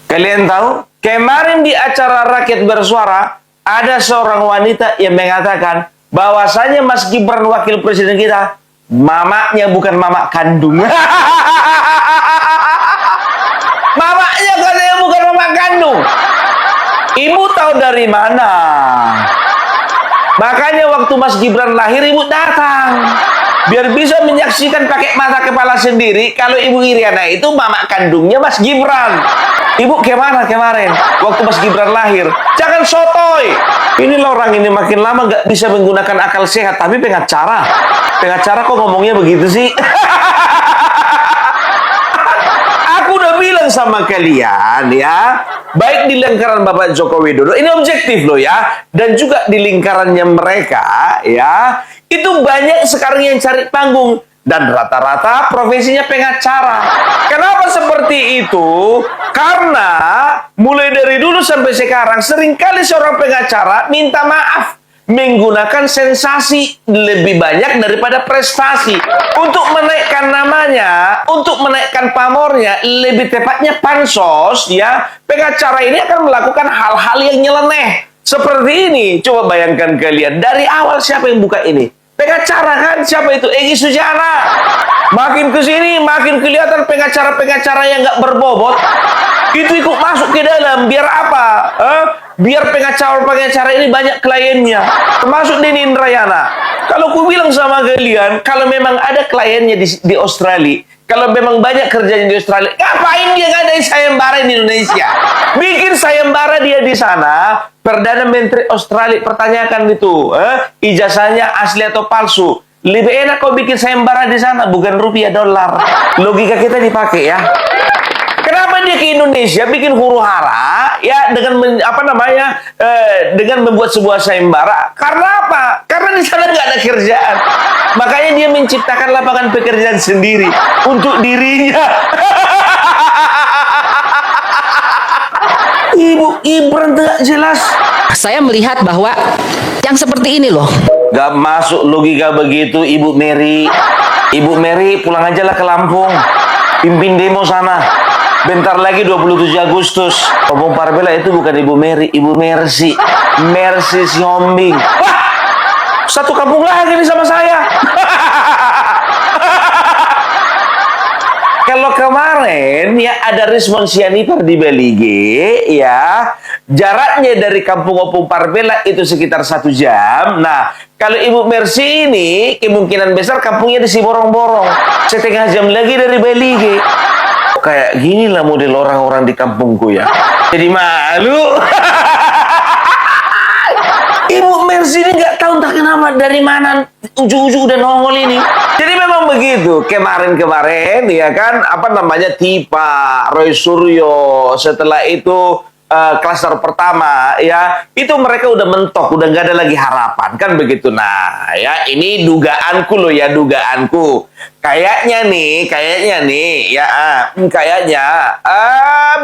Kalian tahu? Kemarin di acara Rakyat Bersuara, ada seorang wanita yang mengatakan bahwasanya Mas Gibran wakil presiden kita, mamanya bukan mama kandung. Mamanya katanya bukan mama kandung. Ibu tahu dari mana? Makanya waktu Mas Gibran lahir, ibu datang. Biar bisa menyaksikan pakai mata kepala sendiri kalau Ibu Iriana itu mama kandungnya Mas Gibran. Ibu kemana kemarin waktu Mas Gibran lahir? Jangan sotoy. Ini loh, orang ini makin lama nggak bisa menggunakan akal sehat, tapi pengacara. Pengacara kok ngomongnya begitu sih? Aku udah bilang sama kalian ya, baik di lingkaran Bapak Joko Widodo, ini objektif loh ya, dan juga di lingkarannya mereka ya, itu banyak sekarang yang cari panggung. Dan rata-rata profesinya pengacara. Kenapa seperti itu? Karena mulai dari dulu sampai sekarang seringkali seorang pengacara minta maaf menggunakan sensasi lebih banyak daripada prestasi. Untuk menaikkan namanya, untuk menaikkan pamornya, lebih tepatnya pansos ya, pengacara ini akan melakukan hal-hal yang nyeleneh. Seperti ini, coba bayangkan kalian, dari awal siapa yang buka ini? Pengacara kan? Siapa itu? Egy Sujana. Makin kesini makin kelihatan pengacara-pengacara yang nggak berbobot itu ikut masuk ke dalam. Biar apa? Biar pengacara-pengacara ini banyak kliennya, termasuk Denny Indrayana. Kalau ku bilang sama kalian, kalau memang ada kliennya di Australia, kalau memang banyak kerjanya di Australia, ngapain dia ngadain sayembara di Indonesia? Bikin sayembara dia di sana. Perdana Menteri Australia pertanyakan itu, ijazahnya asli atau palsu? Lebih enak kau bikin sayembara di sana, bukan rupiah dolar. Logika kita dipakai ya. Kenapa dia ke Indonesia bikin huru hara ya dengan dengan membuat sebuah sayembara? Karena apa? Karena di sana nggak ada kerjaan. Makanya dia menciptakan lapangan pekerjaan sendiri untuk dirinya. Ibu Gibran tidak jelas. Saya melihat bahwa yang seperti ini loh. Gak masuk logika begitu, Ibu Mary. Ibu Mary pulang aja lah ke Lampung. Pimpin demo sana. Bentar lagi 27 Agustus. Opung Parbela itu bukan Ibu Mary, Ibu Mercy. Mercy Siombing. Wah! Satu kampung lagi nih sama saya. Kalau kemarin ya ada Rismon Sianipar di Belige ya, jaraknya dari kampung Opung Parbela itu sekitar 1 jam. Nah, kalau Ibu Mercy ini kemungkinan besar kampungnya di Siborong-Borong, setengah jam lagi dari Belige. Kayak gini lah model orang-orang di kampungku ya. Jadi malu. Ibu Mercy ini nggak tahu entah kenapa dari mana ujung-ujung udah nongol ini. Jadi memang begitu. Kemarin ya kan Tipa, Roy Suryo, setelah itu klaster pertama ya, itu mereka udah mentok, udah nggak ada lagi harapan kan begitu. Nah ya, ini dugaanku loh ya, dugaanku. Kayaknya nih ya,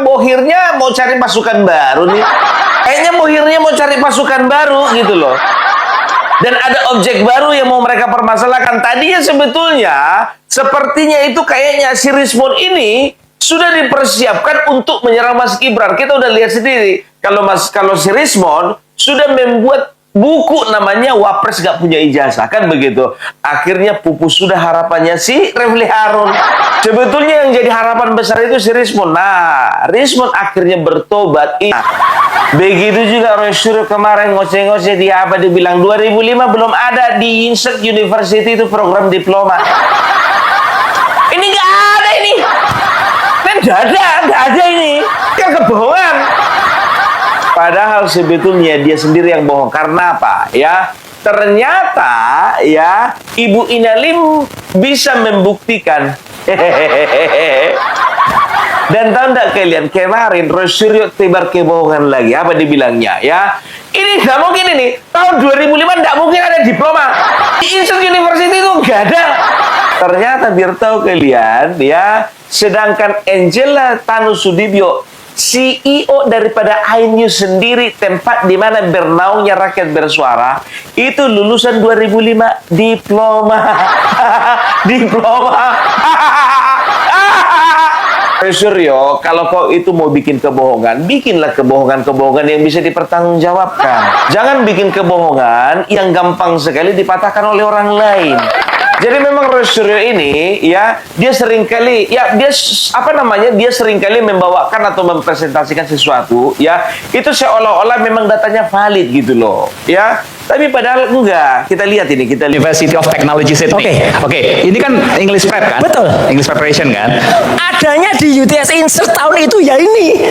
Bohirnya mau cari pasukan baru nih. Kayaknya Bohirnya mau cari pasukan baru gitu loh. Dan ada objek baru yang mau mereka permasalahkan. Tadinya sebetulnya sepertinya itu kayaknya si Rismon ini sudah dipersiapkan untuk menyerang Mas Gibran. Kita udah lihat sendiri kalau si Rismon sudah membuat buku namanya Wapres Gak Punya Ijazah kan begitu. Akhirnya pupus sudah harapannya si Refli Harun. Sebetulnya yang jadi harapan besar itu si Rismon. Nah, Rismon akhirnya bertobat. Begitu juga Roy Suryo kemarin ngoceh-ngoceh dia dibilang 2005 belum ada di Insert University itu program diploma. Ini nggak ada ini. Nggak ada ini. Kan kebohongan. Padahal sebetulnya dia sendiri yang bohong. Karena apa? Ya, ternyata ya Ibu Ina Lim bisa membuktikan. Dan tahu enggak kalian, kemarin Roy Suryo tebar kebohongan lagi. Apa dibilangnya ya? Ini nggak mungkin ini. Tahun 2005 nggak mungkin ada diploma. Di Insert University itu nggak ada. Ternyata biar tahu kalian ya, sedangkan Angela Tanu Sudibyo, CEO daripada iNews sendiri, tempat di mana bernaungnya Rakyat Bersuara, itu lulusan 2005 diploma. Diploma. Suryo, kalau kau itu mau bikin kebohongan, bikinlah kebohongan-kebohongan yang bisa dipertanggungjawabkan. Jangan bikin kebohongan yang gampang sekali dipatahkan oleh orang lain. Jadi memang Roy Suryo ini, ya, dia seringkali, ya, dia seringkali membawakan atau mempresentasikan sesuatu, ya, itu seolah-olah memang datanya valid gitu loh, ya. Tapi padahal enggak. Kita lihat ini, University of Technology Sydney. Oke. Ini kan English Prep kan? Betul. English Preparation kan? Adanya di UTS Insert tahun itu ya ini.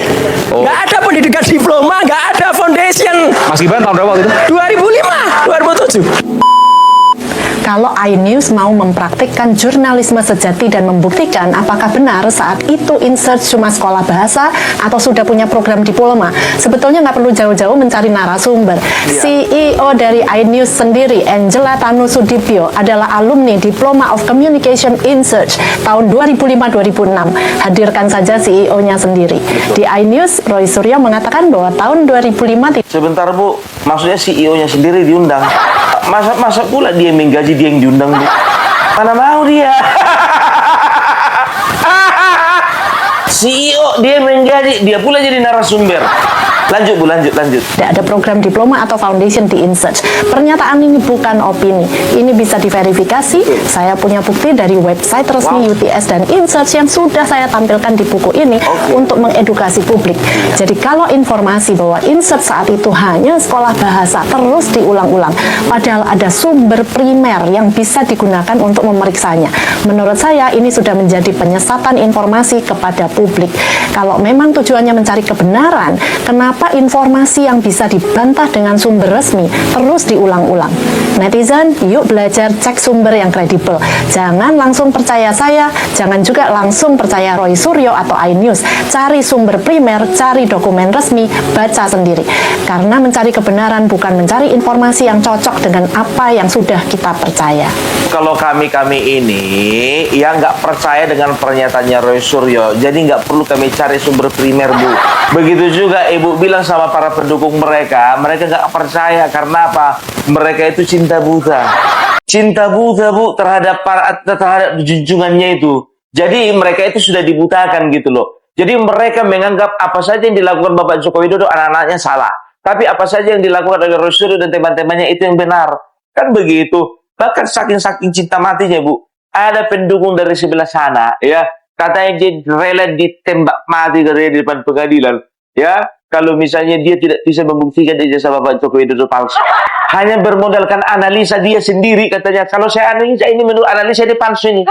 Nggak ada pendidikan diploma, nggak ada foundation. Mas Gibran tahun berapa waktu itu? 2005, 2007. Kalau iNews mau mempraktikkan jurnalisme sejati dan membuktikan apakah benar saat itu Insert cuma sekolah bahasa atau sudah punya program diploma, sebetulnya nggak perlu jauh-jauh mencari narasumber. CEO dari iNews sendiri, Angela Tanusudibyo, adalah alumni Diploma of Communication Insert tahun 2005-2006. Hadirkan saja CEO-nya sendiri. Di iNews, Roy Suryo mengatakan bahwa tahun 2005 sebentar Bu, maksudnya CEO-nya sendiri diundang. Masa pula dia yang menggaji, dia yang diundang, Bu? Mana mau dia? CEO dia yang menggaji, dia pula jadi narasumber. Lanjut Bu, lanjut. tidak ada program diploma atau foundation di Insert. Pernyataan ini bukan opini. Ini bisa diverifikasi. Saya punya bukti dari website resmi UTS dan Insert yang sudah saya tampilkan di buku ini untuk mengedukasi publik. Jadi kalau informasi bahwa Insert saat itu hanya sekolah bahasa terus diulang-ulang, padahal ada sumber primer yang bisa digunakan untuk memeriksanya. Menurut saya ini sudah menjadi penyesatan informasi kepada publik. Kalau memang tujuannya mencari kebenaran, kenapa informasi yang bisa dibantah dengan sumber resmi terus diulang-ulang? Netizen, yuk belajar cek sumber yang kredibel. Jangan langsung percaya saya, jangan juga langsung percaya Roy Suryo atau iNews. Cari sumber primer, cari dokumen resmi, baca sendiri. Karena mencari kebenaran bukan mencari informasi yang cocok dengan apa yang sudah kita percaya. Kalau kami ini ya nggak percaya dengan pernyataannya Roy Suryo, jadi nggak perlu kami cari sumber primer, Bu. Begitu juga Ibu bilang sama para pendukung mereka nggak percaya karena apa? Mereka itu cinta buta, Bu, terhadap junjungannya itu. Jadi mereka itu sudah dibutakan gitu loh. Jadi mereka menganggap apa saja yang dilakukan Bapak Joko Widodo anak-anaknya salah, tapi apa saja yang dilakukan oleh Roy Suryo dan teman-temannya itu yang benar. Kan begitu. Bahkan saking cinta matinya, Bu, ada pendukung dari sebelah sana, ya, katanya dia rela ditembak mati dari di depan pengadilan, ya, kalau misalnya dia tidak bisa membuktikan ijazah Bapak Joko Widodo palsu. Hanya bermodalkan analisa dia sendiri, katanya, kalau saya analisa ini menurut analisa dia palsu ini.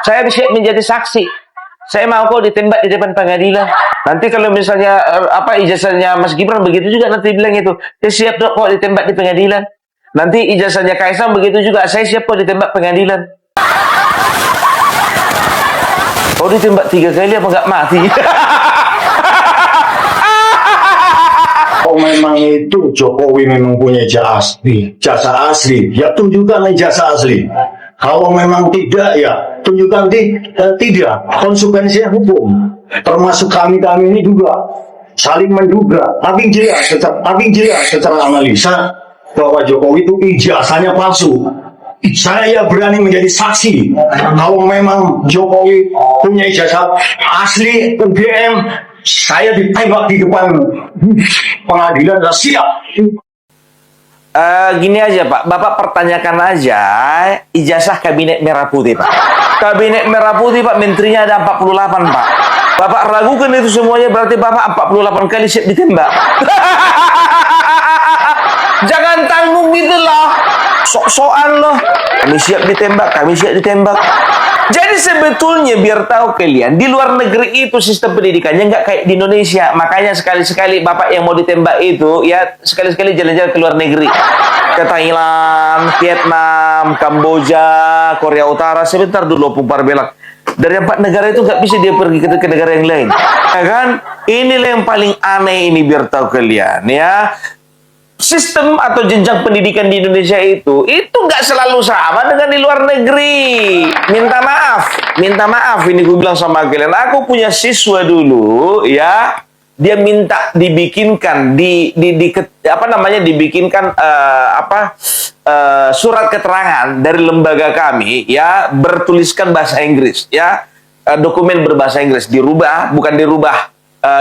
Saya bisa menjadi saksi. Saya mau kok ditembak di depan pengadilan. Nanti kalau misalnya ijazahnya Mas Gibran begitu juga nanti bilang itu, saya siap kok ditembak di pengadilan. Nanti ijazahnya Kaisang begitu juga, saya siap kok ditembak pengadilan. Oh, ditembak 3 kali apa nggak mati? Oh, memang itu Jokowi memang punya jasa asli, ya tunjukkan jasa asli. Kalau memang tidak, ya tunjukkan tidak. Konsekuensinya hukum, termasuk kami ini juga saling menduga, tapi jelas secara analisa bahwa Jokowi itu ijazahnya palsu. Saya berani menjadi saksi kalau memang Jokowi punya ijazah asli UGM, saya ditembak di depan pengadilan, siap. Gini aja Pak, Bapak pertanyakan aja ijazah Kabinet Merah Putih Pak. Kabinet Merah Putih Pak, menterinya ada 48 Pak. Bapak ragukan itu semuanya, berarti Bapak 48 kali siap ditembak. Jangan tanggung gitu loh, sok-sokan loh. Kami siap ditembak. Jadi sebetulnya biar tahu kalian, di luar negeri itu sistem pendidikannya nggak kayak di Indonesia. Makanya sekali-sekali Bapak yang mau ditembak itu, ya sekali-sekali jalan-jalan ke luar negeri. Ke Thailand, Vietnam, Kamboja, Korea Utara. Sebentar dulu, pumpar belak. Dari 4 negara itu nggak bisa dia pergi ke negara yang lain. Ya kan? Inilah yang paling aneh ini biar tahu kalian, ya. Sistem atau jenjang pendidikan di Indonesia itu nggak selalu sama dengan di luar negeri. Minta maaf ini gue bilang sama kalian. Aku punya siswa dulu, ya, dia minta dibikinkan surat keterangan dari lembaga kami, ya, bertuliskan bahasa Inggris, ya. dokumen berbahasa Inggris, bukan dirubah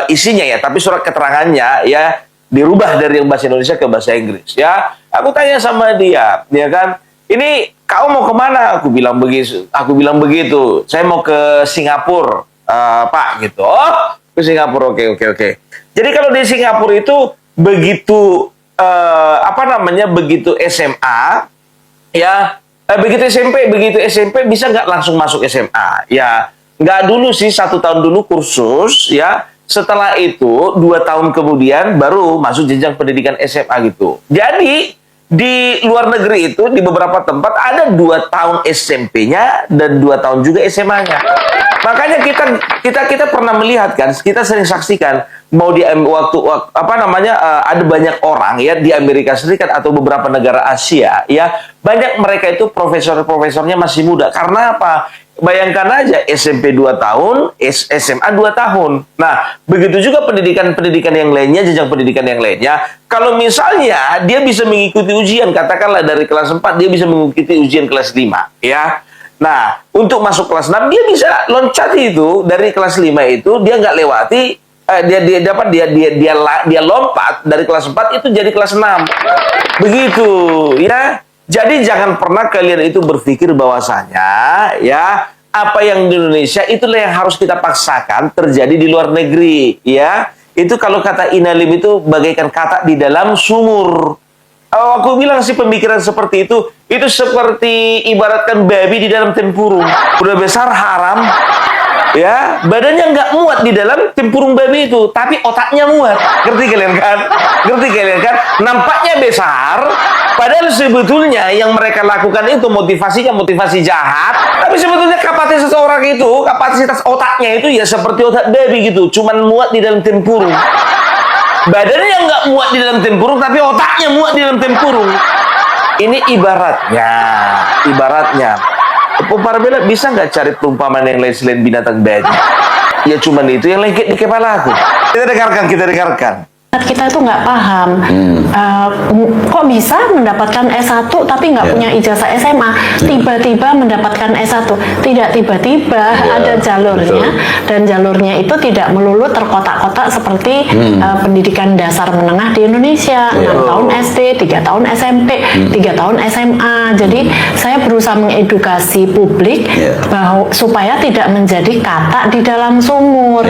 isinya ya, tapi surat keterangannya ya dirubah dari yang bahasa Indonesia ke bahasa Inggris ya. Aku tanya sama dia, ya kan, ini kau mau kemana? Aku bilang begitu. Saya mau ke Singapura, Pak, gitu. Oh, ke Singapura, oke. Jadi kalau di Singapura itu begitu begitu SMA ya, begitu SMP bisa nggak langsung masuk SMA ya? Nggak dulu sih, 1 tahun dulu kursus ya. Setelah itu 2 tahun kemudian baru masuk jenjang pendidikan SMA gitu. Jadi di luar negeri itu di beberapa tempat ada 2 tahun SMP-nya dan 2 tahun juga SMA-nya. Makanya kita pernah melihat kan, kita sering saksikan mau di waktu ada banyak orang ya di Amerika Serikat atau beberapa negara Asia ya, banyak mereka itu profesornya masih muda. Karena apa? Bayangkan aja, SMP 2 tahun, SMA 2 tahun. Nah, begitu juga pendidikan yang lainnya, jenjang pendidikan yang lainnya. Kalau misalnya dia bisa mengikuti ujian, katakanlah dari kelas 4, dia bisa mengikuti ujian kelas 5, ya. Nah, untuk masuk kelas 6, dia bisa loncat itu, dari kelas 5 itu, dia nggak lewati, dia lompat dari kelas 4 itu jadi kelas 6. Begitu, ya. Jadi jangan pernah kalian itu berpikir bahwasanya ya apa yang di Indonesia itulah yang harus kita paksakan terjadi di luar negeri ya. Itu kalau kata Inalim itu bagaikan kata di dalam sumur. Aku bilang sih pemikiran seperti itu seperti ibaratkan babi di dalam tempurung. Udah besar haram ya, badannya nggak muat di dalam tempurung babi itu, tapi otaknya muat. Ngerti kalian kan? Nampaknya besar, padahal sebetulnya yang mereka lakukan itu motivasinya motivasi jahat, tapi sebetulnya kapasitas otaknya itu ya seperti otak babi gitu, cuman muat di dalam tempurung. Badannya nggak muat di dalam tempurung, tapi otaknya muat di dalam tempurung. Ini ibaratnya. Para bela bisa nggak cari perumpamaan yang lain selain binatang babi? Ya cuman itu yang lengket di kepala aku. Kita dengarkan. Kita itu nggak paham kok bisa mendapatkan S1 tapi nggak punya ijazah SMA, tiba-tiba mendapatkan S1. Tidak tiba-tiba, ada jalurnya, dan jalurnya itu tidak melulu terkotak-kotak seperti pendidikan dasar menengah di Indonesia, 6 tahun SD, 3 tahun SMP, 3 tahun SMA. Jadi saya berusaha mengedukasi publik supaya tidak menjadi kata di dalam sumur.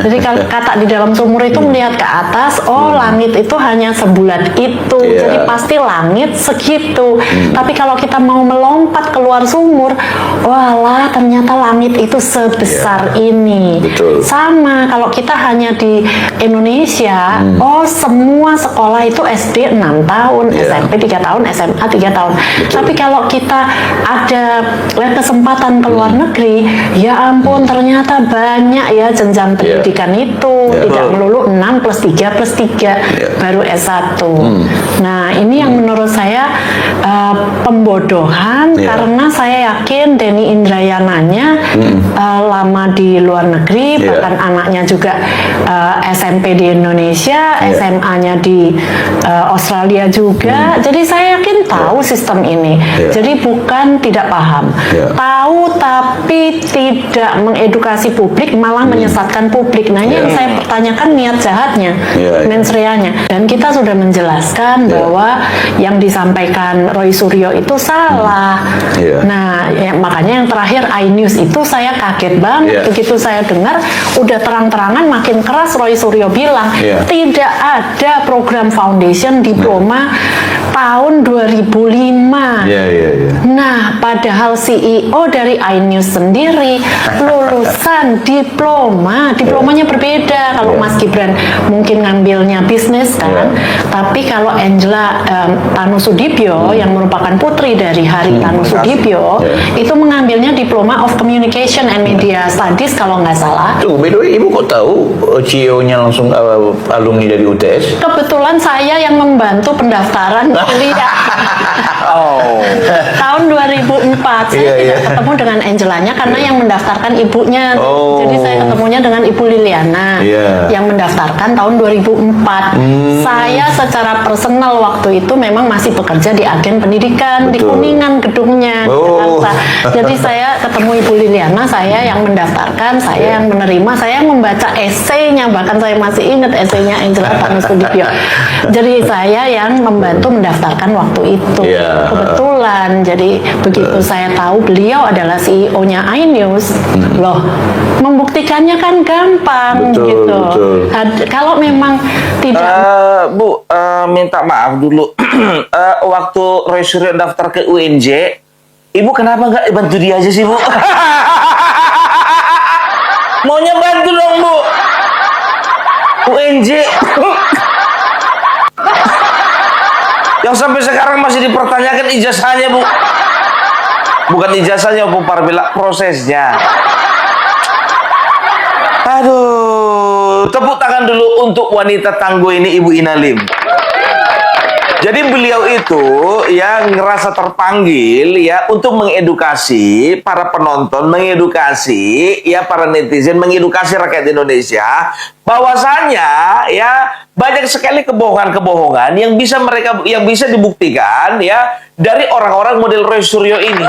Jadi kalau kata di dalam sumur itu melihat ke atas, oh langit itu hanya sebulat itu, jadi pasti langit segitu. Tapi kalau kita mau melompat keluar sumur, walah ternyata langit itu sebesar ini. Betul. Sama kalau kita hanya di Indonesia, oh semua sekolah itu SD 6 tahun, SMP 3 tahun, SMA 3 tahun. Tapi kalau kita ada kesempatan ke luar negeri, ya ampun ternyata banyak ya jenjang pendidikan itu, tidak melulu 6 plus 3 plus 3 baru S1. Nah ini yang menurut saya pembodohan, karena saya yakin Denny Indrayananya lama di luar negeri, bahkan anaknya juga SMP di Indonesia, SMA-nya di Australia juga. Jadi saya yakin tahu sistem ini. Jadi bukan tidak paham, tahu tapi tidak mengedukasi publik, malah menyesatkan publik. Nah ini yang saya pertanyakan niat jahatnya, mensreanya. Dan kita sudah menjelaskan bahwa yang disampaikan Roy Suryo itu salah. Nah makanya yang terakhir iNews itu saya kaget banget begitu saya dengar udah terang-terangan makin keras Roy Suryo bilang tidak ada program foundation diploma tahun 2005. Nah padahal CEO dari iNews sendiri lulusan diplomanya berbeda. Kalau Mas Gibran mungkin ngambilnya bisnis kan, tapi kalau Angela Tanusudibyo yang merupakan putri dari Hari Tanusudibyo itu mengambilnya Diploma of Communication and Media Studies kalau nggak salah. Tunggu, by the way, Ibu kok tahu CEO-nya langsung alumni dari UTS? Kebetulan saya yang membantu pendaftaran kuliah. Tahun 2004 saya tidak ketemu dengan Angelanya karena yang mendaftarkan ibunya. Jadi saya ketemunya dengan Ibu Liliana. yang mendaftarkan tahun 2004. Saya secara personal waktu itu memang masih bekerja di agen pendidikan di Kuningan gedungnya Jakarta. Jadi saya ketemu Ibu Liliana, saya yang mendaftarkan, saya yang menerima, saya yang membaca esainya, bahkan saya masih ingat esainya Angela Panusudibyo. Jadi saya yang membantu mendaftarkan waktu itu. Kebetulan, jadi begitu saya tahu beliau adalah CEO-nya iNews, loh, membuktikannya kan gampang gitu. Kalau memang tidak Bu, minta maaf dulu. Waktu Roy Suryo daftar ke UNJ, Ibu kenapa nggak bantu dia aja sih, Bu? Maunya bantu dong, Bu. UNJ. Yang sampai sekarang masih dipertanyakan ijazahnya, Bu. Bukan ijazahnya, Bu, Parbila, prosesnya. Aduh, tepuk tangan dulu untuk wanita tangguh ini, Ibu Inalim. Jadi beliau itu yang ngerasa terpanggil ya untuk mengedukasi para penonton, mengedukasi ya para netizen, mengedukasi rakyat Indonesia bahwasanya ya banyak sekali kebohongan-kebohongan yang bisa dibuktikan ya dari orang-orang model Roy Suryo ini.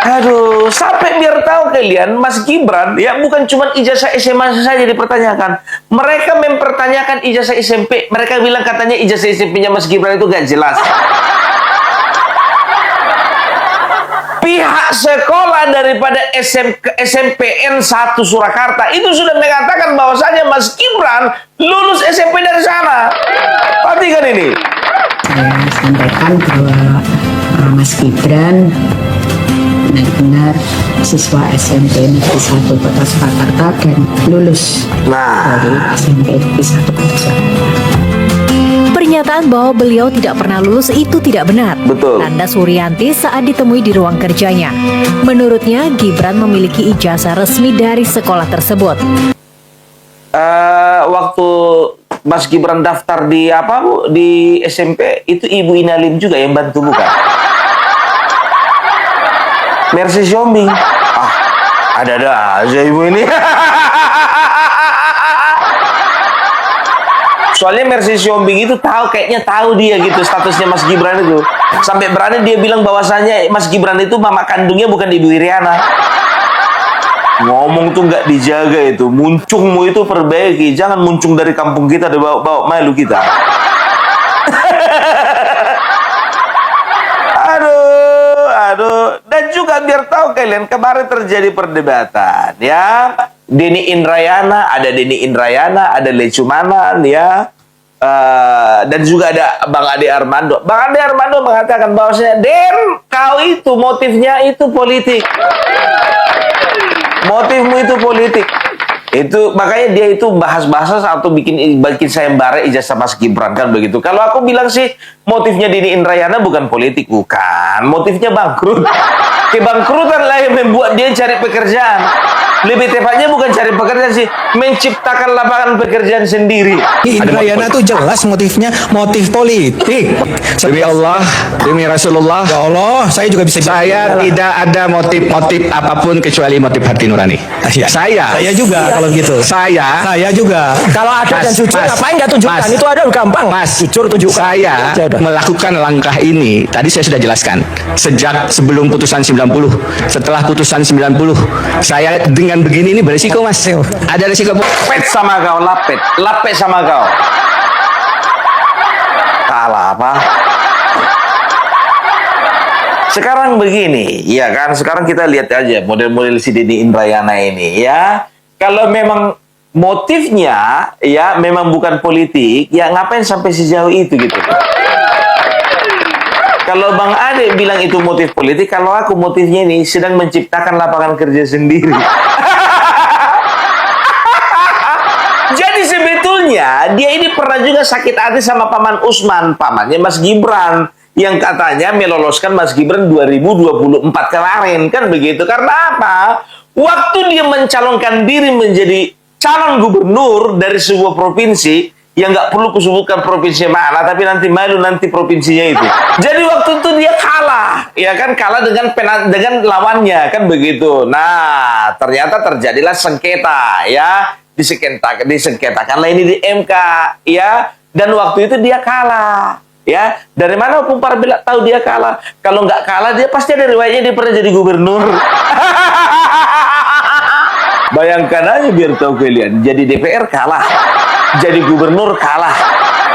Aduh, sampai biar tahu kalian, Mas Gibran ya bukan cuma ijazah SMA saja dipertanyakan. Mereka mempertanyakan ijazah SMP. Mereka bilang katanya ijazah SMP-nya Mas Gibran itu gak jelas. Pihak sekolah daripada SMPN 1 Surakarta itu sudah mengatakan bahwasanya Mas Gibran lulus SMP dari sana. Perhatikan ini. Saya sampaikan bahwa Mas Gibran benar-benar siswa SMP Negeri 1 Kota Surakarta dan lulus dari SMP Negeri 1 Kota Surakarta. Pernyataan bahwa beliau tidak pernah lulus itu tidak benar. Betul. Nanda Suryanti saat ditemui di ruang kerjanya. Menurutnya, Gibran memiliki ijazah resmi dari sekolah tersebut. Waktu Mas Gibran daftar di apa, Bu? Di SMP, itu Ibu Inalim juga yang bantu, bukan? Mercy Siombing. Ada aja ibu ini. Soalnya Mercy Siombing itu kayaknya tahu dia gitu statusnya Mas Gibran itu. Sampai berani dia bilang bahwasannya Mas Gibran itu mama kandungnya bukan Ibu Iriana. Ngomong tuh nggak dijaga itu. Muncungmu itu perbaiki. Jangan muncung dari kampung kita dibawa malu kita. Aduh, dan juga biar tahu kalian kemarin terjadi perdebatan ya. Denny Indrayana, ada Lecumanan ya. Dan juga ada Bang Ade Armando. Bang Ade Armando mengatakan bahwasanya kau itu motifnya itu politik. Motifmu itu politik. Itu makanya dia itu bahas-bahas atau bikin sayembara ijazah Mas Gibran kan begitu. Kalau aku bilang sih motifnya Denny Indrayana bukan politik, bukan. Motifnya bangkrut. Kebangkrutan lah yang membuat dia cari pekerjaan. Lebih tepatnya bukan cari pekerjaan sih, menciptakan lapangan pekerjaan sendiri. Indrayana tuh jelas motifnya motif politik. Demi Allah, demi Rasulullah. Ya Allah, saya juga bisa. Saya tidak ada motif-motif apapun kecuali motif hati nurani. Saya juga kalau gitu. Saya juga. Kalau ada dan jujur, ngapain nggak tunjukkan? Itu ada gampang. Mas, jujur tunjukkan. Saya melakukan langkah ini. Tadi saya sudah jelaskan. Sejak sebelum putusan 90, setelah putusan 90, saya dengan begini ini berisiko, Mas. Ada risiko. Lapet sama kau, lapet sama kau. Kalah apa? Sekarang begini, ya kan? Sekarang kita lihat aja model-model si Denny Indrayana ini, ya. Kalau memang motifnya, ya, memang bukan politik, ya ngapain sampai sejauh itu gitu? Kalau Bang Ade bilang itu motif politik, kalau aku motifnya ini sedang menciptakan lapangan kerja sendiri. Jadi sebetulnya dia ini pernah juga sakit hati sama Paman Usman, pamannya Mas Gibran, yang katanya meloloskan Mas Gibran 2024 kemarin, kan begitu. Karena apa? Waktu dia mencalonkan diri menjadi calon gubernur dari sebuah provinsi, yang nggak perlu kusebutkan provinsi mana, tapi nanti malu nanti provinsinya itu. Jadi waktu itu dia kalah, ya kan, kalah dengan lawannya kan begitu. Nah, ternyata terjadilah sengketa, ya, disengketakanlah ini di MK, ya, dan waktu itu dia kalah. Ya, dari mana hukum Parabel tahu dia kalah? Kalau nggak kalah, dia pasti ada riwayatnya dia pernah jadi gubernur. Bayangkan aja biar tahu kalian, jadi DPR kalah, jadi gubernur kalah.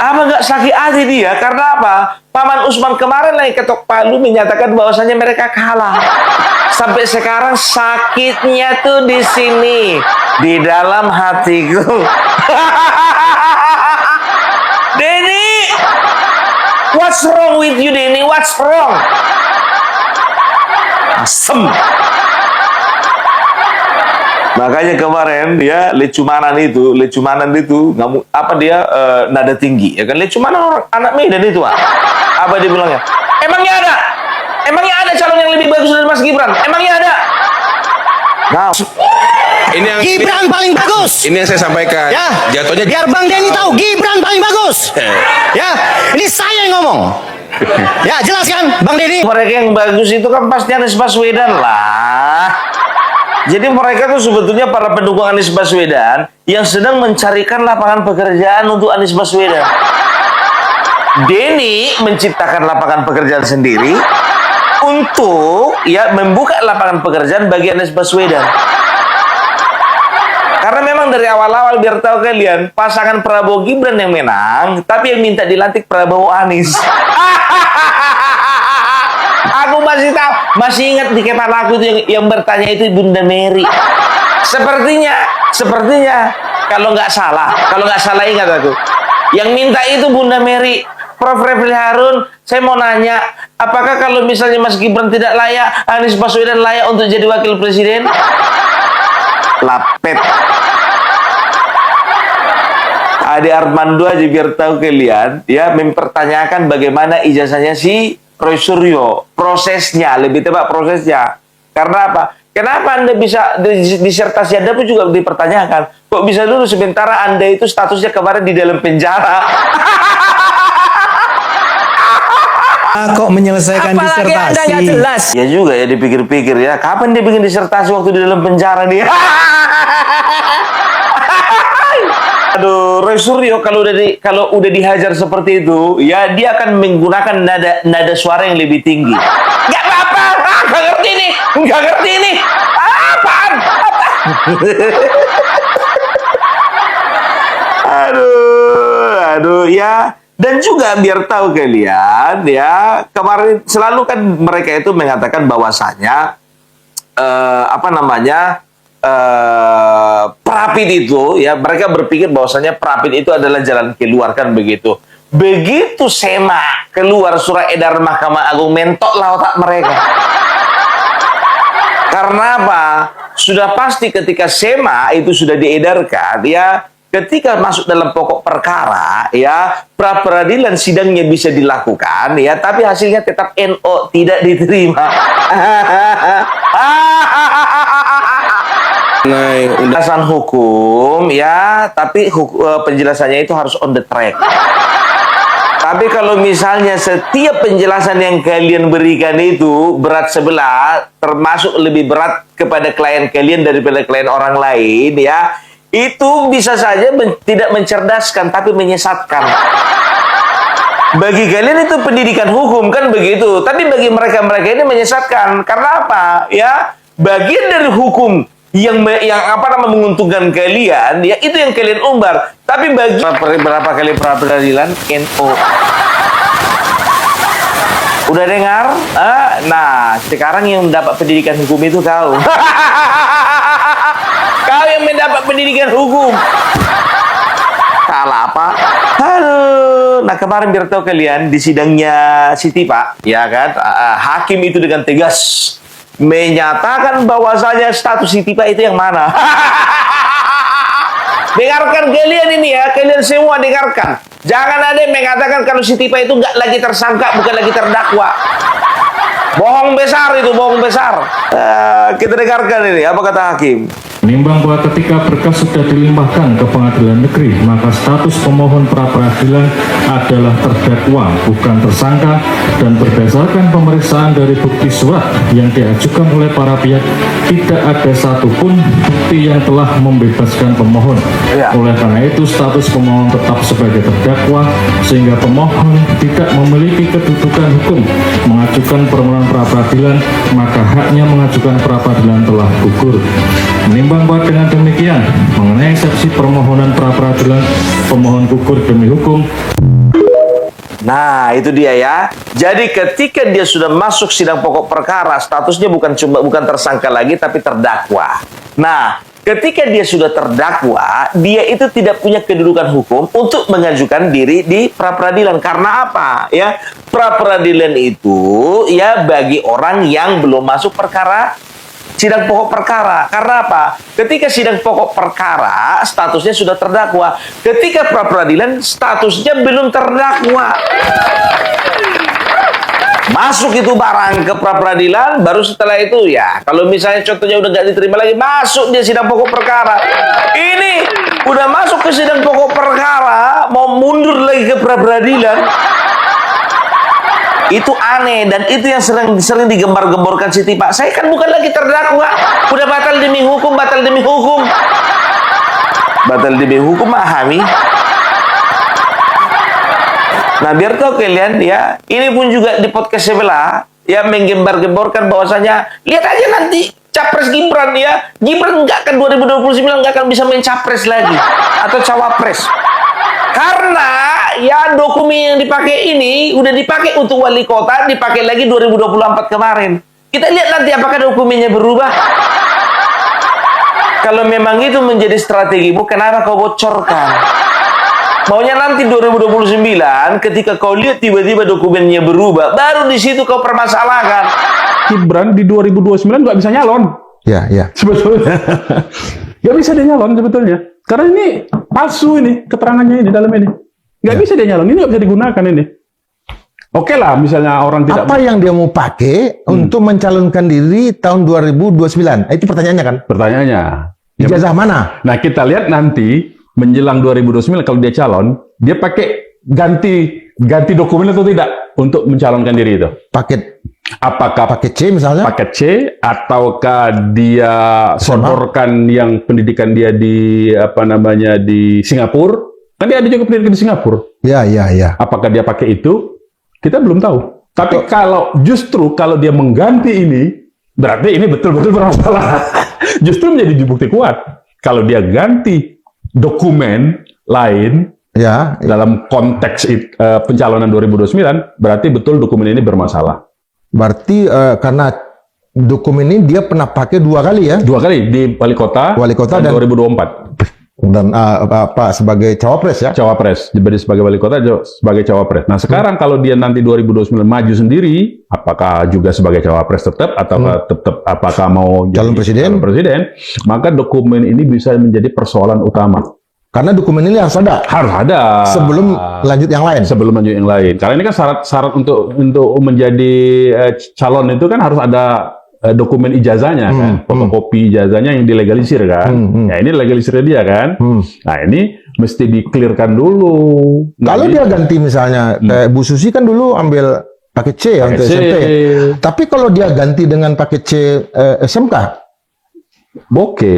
Apa nggak sakit hati dia? Karena apa? Paman Usman kemarin lagi ketok palu menyatakan bahwasanya mereka kalah. Sampai sekarang sakitnya tuh di sini, di dalam hatiku. Denny, what's wrong with you, Denny? What's wrong? Asem. Makanya kemarin dia lecumanan itu nggak apa dia nada tinggi, ya kan? Lecumanan orang anak Medan itu, apa dia bilangnya? Emangnya ada calon yang lebih bagus dari Mas Gibran? Emangnya ada? Nah, Ini yang Gibran paling bagus. Ini yang saya sampaikan. Ya, Jatuhnya biar Bang Denny tahu Gibran paling bagus. Ya, ini saya yang ngomong. Ya, jelaskan Bang Denny. mereka yang bagus itu kan pasti Anies Baswedan lah. Jadi mereka tuh sebetulnya para pendukung Anies Baswedan yang sedang mencarikan lapangan pekerjaan untuk Anies Baswedan. Denny menciptakan lapangan pekerjaan sendiri untuk ya membuka lapangan pekerjaan bagi Anies Baswedan. Karena memang dari awal-awal biar tahu kalian, pasangan Prabowo Gibran yang menang, tapi yang minta dilantik Prabowo Anies. Aku masih ingat di kepala aku itu yang bertanya itu Bunda Mary. Sepertinya kalau nggak salah ingat aku. Yang minta itu Bunda Mary. Prof. Refli Harun, saya mau nanya, apakah kalau misalnya Mas Gibran tidak layak, Anies Baswedan layak untuk jadi wakil presiden? Lapet. Ade Armando aja biar tahu kalian, ya, mempertanyakan bagaimana ijazahnya si Roy Suryo, prosesnya, lebih tepat prosesnya. Karena apa? Kenapa Anda bisa disertasi Anda pun juga dipertanyakan? Kok bisa dulu sementara Anda itu statusnya kemarin di dalam penjara? kok menyelesaikan Apalagi disertasi? Anda nggak jelas. Ya juga ya dipikir-pikir ya. Kapan dia bikin disertasi waktu di dalam penjara nih? Aduh, Roy Suryo kalau udah dihajar seperti itu, ya dia akan menggunakan nada suara yang lebih tinggi. Gak apa-apa, nggak ngerti ini. Apaan? Aduh, ya. Dan juga biar tahu kalian, ya, kemarin selalu kan mereka itu mengatakan bahwasanya Prapit itu, ya, mereka berpikir bahwasanya Prapit itu adalah jalan keluar kan begitu. Begitu SEMA keluar surat edaran Mahkamah Agung, mentoklah otak mereka. Karena apa? Sudah pasti ketika SEMA itu sudah diedarkan, ya, ketika masuk dalam pokok perkara, ya, pra peradilan sidangnya bisa dilakukan, ya, tapi hasilnya tetap NO, tidak diterima. Penjelasan hukum, ya, tapi penjelasannya itu harus on the track. Tapi kalau misalnya setiap penjelasan yang kalian berikan itu berat sebelah, termasuk lebih berat kepada klien kalian daripada klien orang lain, ya, itu bisa saja tidak mencerdaskan, tapi menyesatkan. Bagi kalian itu pendidikan hukum, kan begitu. Tapi bagi mereka-mereka ini menyesatkan. Karena apa? Ya, bagian dari hukum yang menguntungkan kalian, ya, itu yang kalian umbar. Tapi bagi berapa kali pra peradilan, NO. Udah dengar? Nah, sekarang yang dapat pendidikan hukum itu kau. Kau yang mendapat pendidikan hukum. Salah apa? Halo. Nah, kemarin biar tahu kalian di sidangnya Siti Pak, ya kan, hakim itu dengan tegas menyatakan bahwasanya status Siti Pak itu yang mana. Dengarkan kalian ini ya, kalian semua dengarkan. Jangan ada yang mengatakan kalau Siti Pak itu nggak lagi tersangka, bukan lagi terdakwa. Bohong besar itu, bohong besar. Kita dengarkan ini, apa kata hakim. Menimbang bahwa ketika berkas sudah dilimpahkan ke pengadilan negeri, maka status pemohon pra-peradilan adalah terdakwa, bukan tersangka, dan berdasarkan pemeriksaan dari bukti surat yang diajukan oleh para pihak, tidak ada satupun bukti yang telah membebaskan pemohon. Oleh karena itu, status pemohon tetap sebagai terdakwa, sehingga pemohon tidak memiliki kedudukan hukum mengajukan permohonan pra-peradilan, maka haknya mengajukan pra-peradilan telah gugur. Menimbang bahwa dengan demikian, mengenai eksepsi permohonan pra-peradilan, pemohon gugur demi hukum. Nah, itu dia ya. Jadi ketika dia sudah masuk sidang pokok perkara, statusnya bukan tersangka lagi, tapi terdakwa. Nah, ketika dia sudah terdakwa, dia itu tidak punya kedudukan hukum untuk mengajukan diri di pra-peradilan. Karena apa? Ya, pra-peradilan itu ya bagi orang yang belum masuk perkara sidang pokok perkara. Karena apa? Ketika sidang pokok perkara, statusnya sudah terdakwa. Ketika pra-peradilan, statusnya belum terdakwa. Masuk itu barang ke pra-peradilan, baru setelah itu ya, kalau misalnya contohnya udah nggak diterima lagi, masuk dia sidang pokok perkara. Ini udah masuk ke sidang pokok perkara, mau mundur lagi ke pra-peradilan. Itu aneh, dan itu yang sering digembar-gemborkan Siti, Pak. Saya kan bukan lagi terdakwa, udah batal demi hukum, batal demi hukum. Batal demi hukum, pahami? Nah, biar tahu kalian ya, ini pun juga di podcast sebelah ya menggembar-gemborkan bahwasanya lihat aja nanti capres Gibran ya, Gibran nggak akan 2029 nggak akan bisa main capres lagi atau cawapres. Karena ya dokumen yang dipakai ini udah dipakai untuk wali kota, dipakai lagi 2024 kemarin. Kita lihat nanti apakah dokumennya berubah. Kalau memang itu menjadi strategimu, kenapa kau bocorkan? Maunya nanti 2029 ketika kau lihat tiba-tiba dokumennya berubah, baru di situ kau permasalahkan. Gibran di 2029 nggak bisa nyalon. Ya. Sebetulnya. Nggak bisa dia nyalon sebetulnya. Karena ini palsu ini, keterangannya ini dalam ini. Nggak bisa dia nyalon, ini nggak bisa digunakan ini. Oke lah, misalnya orang tidak... Apa yang dia mau pakai untuk mencalonkan diri tahun 2029? Itu pertanyaannya kan? Pertanyaannya. Ijazah mana? Nah, kita lihat nanti menjelang 2029 kalau dia calon, dia pakai ganti dokumen atau tidak untuk mencalonkan diri itu. Apakah paket C misalnya? Paket C, ataukah dia sodorkan yang pendidikan dia di di Singapura? Kan dia ada juga pendidikan di Singapura. Ya. Apakah dia pakai itu? Kita belum tahu. Tapi kalau dia mengganti ini, berarti ini betul-betul bermasalah. Justru menjadi bukti kuat. Kalau dia ganti dokumen lain dalam konteks pencalonan 2029, berarti betul dokumen ini bermasalah. Berarti karena dokumen ini dia pernah pakai 2 kali ya? 2 kali di wali kota dan 2024. Dan sebagai cawapres ya? Cawapres, sebagai wali kota, sebagai cawapres. Nah sekarang kalau dia nanti 2029 maju sendiri, apakah juga sebagai cawapres tetap, atau tetap apakah mau calon presiden, maka dokumen ini bisa menjadi persoalan utama. Karena dokumen ini harus ada. Sebelum lanjut yang lain. Karena ini kan syarat untuk menjadi calon itu kan harus ada dokumen ijazahnya kan, fotokopi ijazahnya yang dilegalisir kan. Ya ini legalisirnya dia kan. Nah ini mesti di-clearkan dulu. Kalau dia ganti misalnya kayak Bu Susi kan dulu ambil paket C ya untuk SMP. Tapi kalau dia ganti dengan paket C SMK, oke,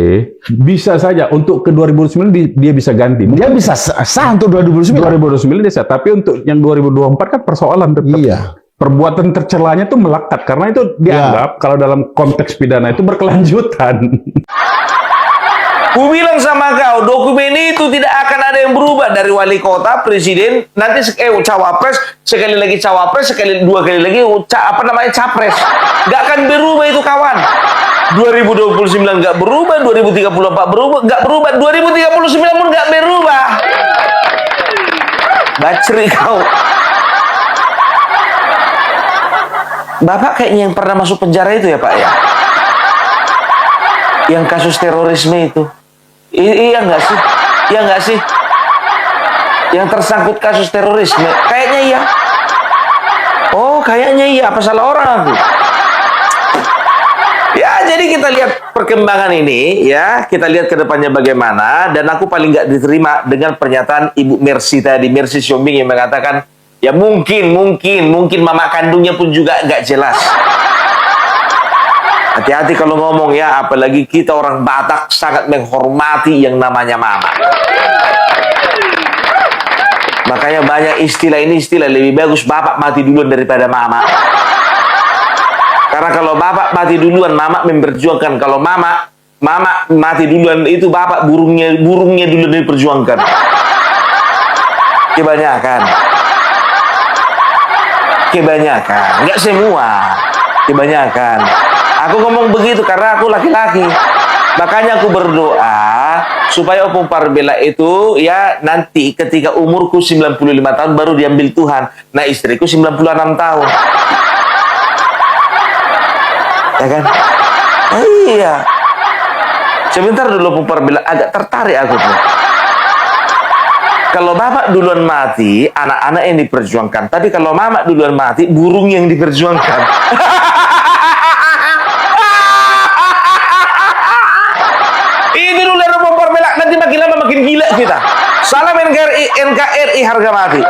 bisa saja untuk ke 2029 dia bisa ganti. Dia bisa sah untuk 2029. 2029 dia sah, tapi untuk yang 2024 kan persoalan tetap. Iya. Perbuatan tercelanya itu melekat karena itu dianggap kalau dalam konteks pidana itu berkelanjutan. Ku bilang sama kau, dokumen itu tidak akan ada yang berubah dari wali kota, presiden, nanti cawapres, sekali lagi cawapres, dua kali lagi capres. Gak akan berubah itu kawan. 2029 nggak berubah, 2034 berubah, nggak berubah, 2039 pun nggak berubah. Bacri kau. Bapak kayaknya yang pernah masuk penjara itu ya Pak ya? Yang kasus terorisme itu. Iya nggak sih? Iya nggak sih? Yang tersangkut kasus terorisme. Kayaknya iya. Oh kayaknya iya. Apa salah orang aku? Ya jadi Jadi kita lihat perkembangan ini, ya. Kita lihat ke depannya bagaimana. Dan aku paling nggak diterima dengan pernyataan Ibu Mercy tadi, Mercy Siombing yang mengatakan, ya mungkin mama kandungnya pun juga nggak jelas. Hati-hati kalau ngomong ya, apalagi kita orang Batak sangat menghormati yang namanya mama. Makanya banyak istilah lebih bagus bapak mati duluan daripada mama. Karena kalau bapak mati duluan, mama memperjuangkan. Kalau mama mati duluan, itu bapak burungnya duluan diperjuangkan. Kebanyakan, nggak semua, kebanyakan. Aku ngomong begitu karena aku laki-laki. Makanya aku berdoa supaya Opung Parbela itu ya nanti ketika umurku 95 tahun baru diambil Tuhan. Nah, istriku 96 tahun. Ya kan? Iya. Sebentar dulu Opung Parbela, agak tertarik aku tuh. Kalau bapak duluan mati, anak-anak yang diperjuangkan. Tapi kalau mama duluan mati, burung yang diperjuangkan. Itu dulu Opung Parbela, nanti makin lama makin gila kita. Salam NKRI harga mati.